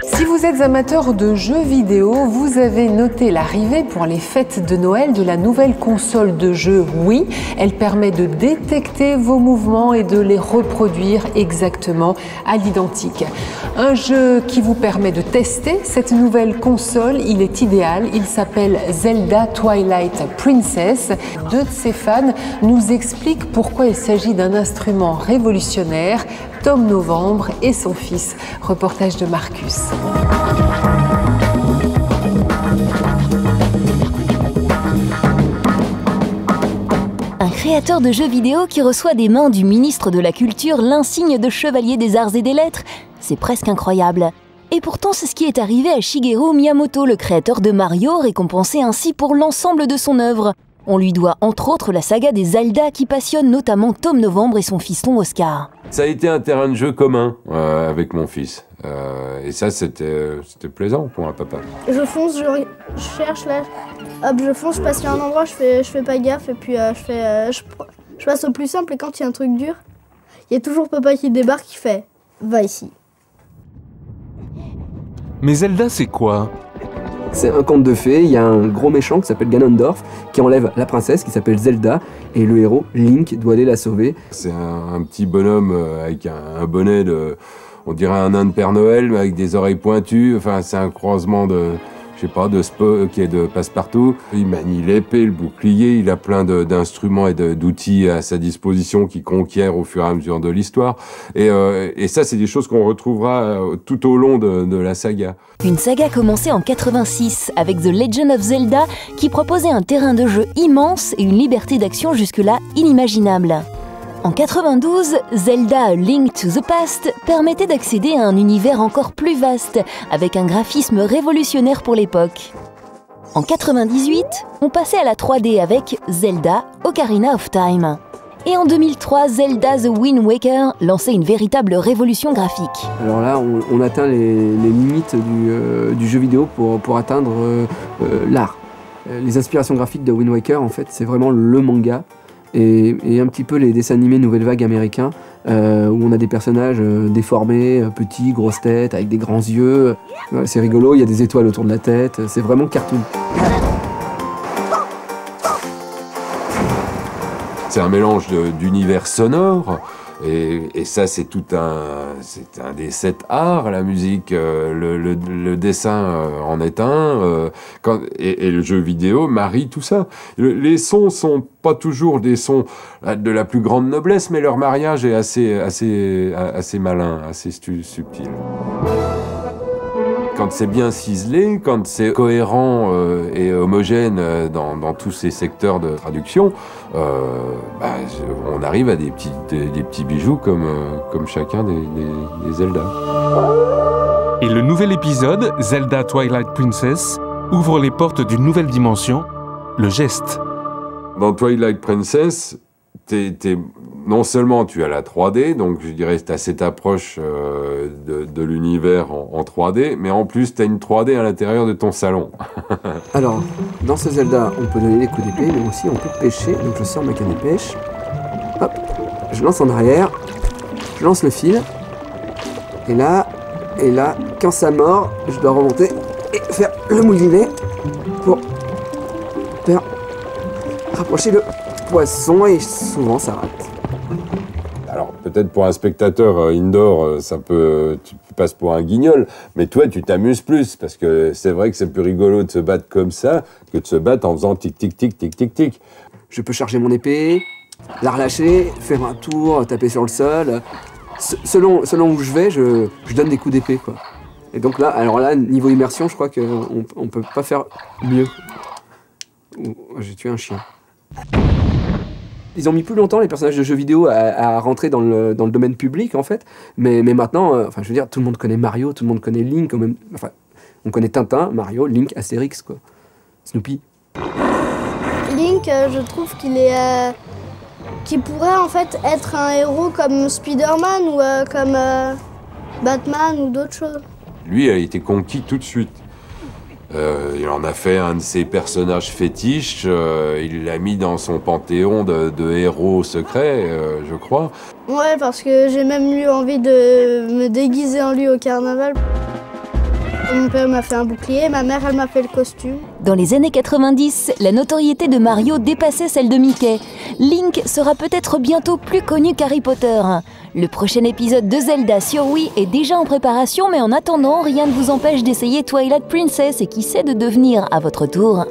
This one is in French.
Si vous êtes amateur de jeux vidéo, vous avez noté l'arrivée pour les fêtes de Noël de la nouvelle console de jeu Wii. Elle permet de détecter vos mouvements et de les reproduire exactement à l'identique. Un jeu qui vous permet de tester cette nouvelle console, il est idéal. Il s'appelle Zelda Twilight Princess. Deux de ses fans nous expliquent pourquoi il s'agit d'un instrument révolutionnaire. Tom Novembre et son fils. Reportage de Marcus. Un créateur de jeux vidéo qui reçoit des mains du ministre de la Culture l'insigne de chevalier des arts et des lettres, c'est presque incroyable. Et pourtant, c'est ce qui est arrivé à Shigeru Miyamoto, le créateur de Mario, récompensé ainsi pour l'ensemble de son œuvre. On lui doit entre autres la saga des Zelda qui passionne notamment Tom Novembre et son fiston Oscar. Ça a été un terrain de jeu commun avec mon fils. Et ça, c'était plaisant pour un papa. Je fonce, je cherche là, hop, je fonce, je passe sur un endroit, je fais pas gaffe et puis je passe au plus simple et quand il y a un truc dur, il y a toujours papa qui débarque qui fait « va ici ». Mais Zelda, c'est quoi? C'est un conte de fées, il y a un gros méchant qui s'appelle Ganondorf qui enlève la princesse qui s'appelle Zelda et le héros, Link, doit aller la sauver. C'est un petit bonhomme avec un bonnet de, on dirait un nain de Père Noël mais avec des oreilles pointues, enfin c'est un croisement de, je sais pas, de Spock et de Passepartout. Il manie l'épée, le bouclier, il a plein d'instruments et d'outils à sa disposition qu'il conquiert au fur et à mesure de l'histoire. Et ça, c'est des choses qu'on retrouvera tout au long de la saga. Une saga commencée en 86 avec The Legend of Zelda qui proposait un terrain de jeu immense et une liberté d'action jusque-là inimaginable. En 92, Zelda A Link to the Past permettait d'accéder à un univers encore plus vaste, avec un graphisme révolutionnaire pour l'époque. En 98, on passait à la 3D avec Zelda Ocarina of Time. Et en 2003, Zelda The Wind Waker lançait une véritable révolution graphique. Alors là, on atteint les limites du jeu vidéo pour atteindre l'art. Les inspirations graphiques de Wind Waker, en fait, c'est vraiment le manga. Et un petit peu les dessins animés Nouvelle Vague américains, où on a des personnages déformés, petits, grosses têtes, avec des grands yeux. C'est rigolo, il y a des étoiles autour de la tête, c'est vraiment cartoon. C'est un mélange d'univers sonore, et ça c'est un des 7 arts, la musique, le dessin en est un, et le jeu vidéo marie tout ça. Les sons sont pas toujours des sons de la plus grande noblesse, mais leur mariage est assez malin, assez subtil. Quand c'est bien ciselé, quand c'est cohérent et homogène dans tous ces secteurs de traduction, on arrive à des petits bijoux comme chacun des Zelda. Et le nouvel épisode, Zelda Twilight Princess, ouvre les portes d'une nouvelle dimension, le geste. Dans Twilight Princess, non seulement tu as la 3D, donc je dirais que tu as cette approche de l'univers en 3D, mais en plus tu as une 3D à l'intérieur de ton salon. Alors, dans ce Zelda, on peut donner des coups d'épée, mais aussi on peut pêcher. Donc je sors ma canne à pêche, hop, je lance en arrière, je lance le fil, et là, quand ça mord, je dois remonter et faire le moulinet pour faire rapprocher le poisson, et souvent ça rate. Alors peut-être pour un spectateur indoor, tu passes pour un guignol, mais toi tu t'amuses plus, parce que c'est vrai que c'est plus rigolo de se battre comme ça que de se battre en faisant tic tic tic tic tic tic. Je peux charger mon épée, la relâcher, faire un tour, taper sur le sol. Selon où je vais, je donne des coups d'épée, quoi. Et donc là, niveau immersion, je crois qu'on peut pas faire mieux. J'ai tué un chien. Ils ont mis plus longtemps, les personnages de jeux vidéo, à rentrer dans le domaine public, en fait. Mais maintenant, je veux dire, tout le monde connaît Mario, tout le monde connaît Link, quand même. Enfin, on connaît Tintin, Mario, Link, Astérix, quoi. Snoopy. Link, je trouve qu'il pourrait en fait être un héros comme Spider-Man ou comme Batman ou d'autres choses. Lui a été conquis tout de suite. Il en a fait un de ses personnages fétiches, il l'a mis dans son panthéon de héros secrets, je crois. Ouais, parce que j'ai même eu envie de me déguiser en lui au carnaval. Mon père m'a fait un bouclier, ma mère elle m'a fait le costume. Dans les années 90, la notoriété de Mario dépassait celle de Mickey. Link sera peut-être bientôt plus connu qu'Harry Potter. Le prochain épisode de Zelda sur Wii est déjà en préparation, mais en attendant, rien ne vous empêche d'essayer Twilight Princess et qui sait de devenir à votre tour